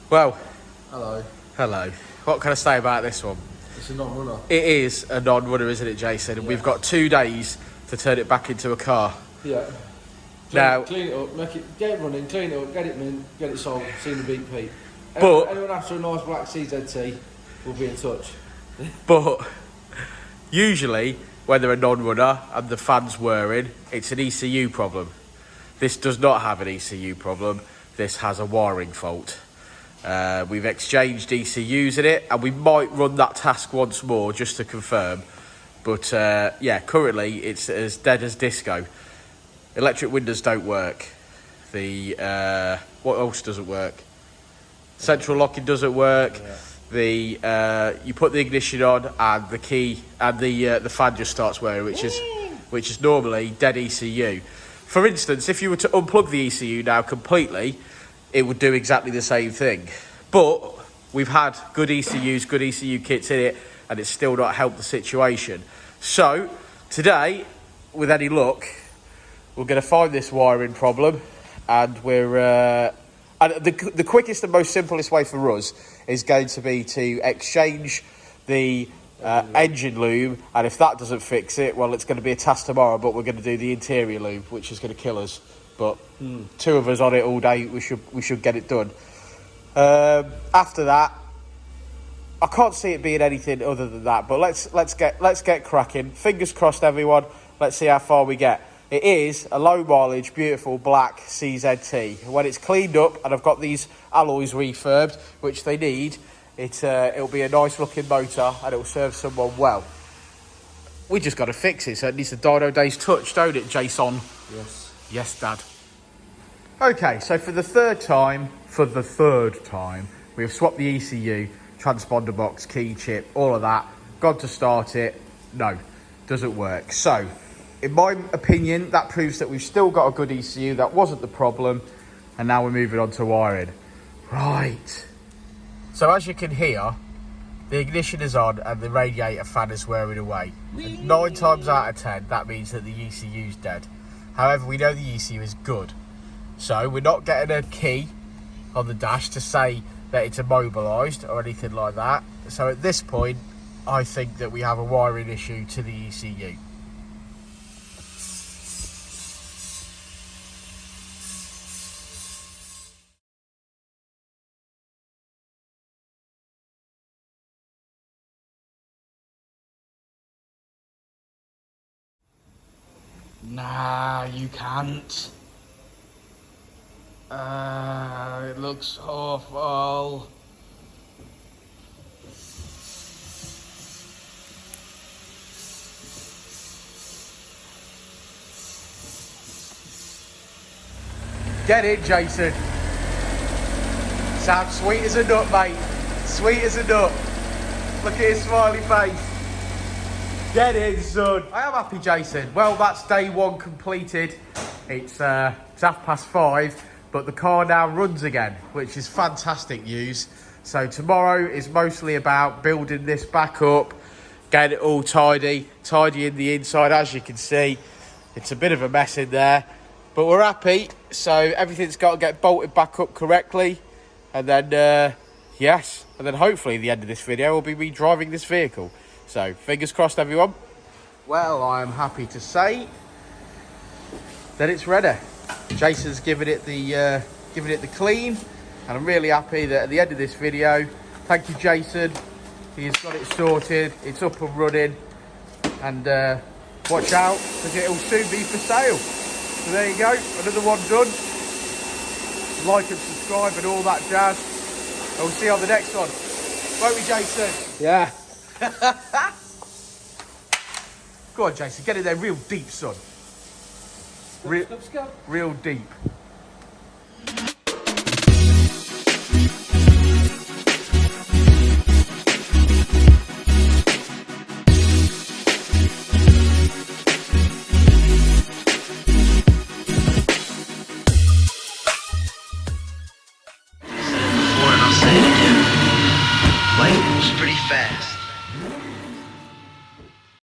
Well, hello. Hello. What can I say about this one? It's a non-runner. It is a non-runner, isn't it, Jason? And we've got 2 days to turn it back into a car. Yeah. Now, clean it up, get it running, clean it up, get it in, get it sold, see the beat Pete. But anyone after a nice black CZT will be in touch. But usually, when they're a non-runner and the fan's whirring, it's an ECU problem. This does not have an ECU problem. This has a wiring fault. We've exchanged ECUs in it, and we might run that task once more just to confirm. But yeah, currently it's as dead as disco. Electric windows don't work. The what else doesn't work? Central locking doesn't work. Yeah. You put the ignition on, and the key and the fan just starts whirring, which is normally dead ECU. For instance, if you were to unplug the ECU now completely, it would do exactly the same thing. But we've had good ECUs, good ECU kits in it, and it's still not helped the situation. So today, with any luck, we're going to find this wiring problem, and we're and the quickest and most simplest way for us is going to be to exchange the engine lube, and if that doesn't fix it, well, it's going to be a task tomorrow, but we're going to do the interior lube, which is going to kill us. But 2 of us on it all day, we should get it done. After that, I can't see it being anything other than that. But let's get cracking. Fingers crossed, everyone. Let's see how far we get. It is a low mileage, beautiful black CZT. When it's cleaned up and I've got these alloys refurbed, which they need, it'll be a nice looking motor and it'll serve someone well. We just got to fix it, so it needs a Dynodaze touch, don't it, Jason? Yes. Yes, Dad. Okay, so for the third time, we've swapped the ECU, transponder box, key chip, all of that. Gone to start it. No, doesn't work. So, in my opinion, that proves that we've still got a good ECU. That wasn't the problem. And now we're moving on to wiring. Right. So as you can hear, the ignition is on and the radiator fan is wearing away. And 9 times out of 10, that means that the ECU is dead. However, we know the ECU is good. So we're not getting a key on the dash to say that it's immobilised or anything like that. So at this point, I think that we have a wiring issue to the ECU. Nah, you can't. It looks awful. Get it, Jason. Sounds sweet as a nut, mate. Sweet as a nut. Look at his smiley face. Get in, son. I am happy, Jason. Well, that's day 1 completed. It's 5:30, but the car now runs again, which is fantastic news. So tomorrow is mostly about building this back up, getting it all tidying the inside. As you can see, it's a bit of a mess in there, but we're happy. So everything's got to get bolted back up correctly, and then yes, and then hopefully at the end of this video we'll be re-driving this vehicle. So, fingers crossed, everyone. Well, I am happy to say that it's ready. Jason's giving it the clean, and I'm really happy that at the end of this video, thank you, Jason. He's got it sorted. It's up and running, and watch out because it will soon be for sale. So there you go, another one done. Like and subscribe and all that jazz. And we'll see you on the next one. Won't we, Jason? Yeah. Go on, Jason, get in there real deep, son. Real deep. Before and I'll say it again. Life moves pretty fast.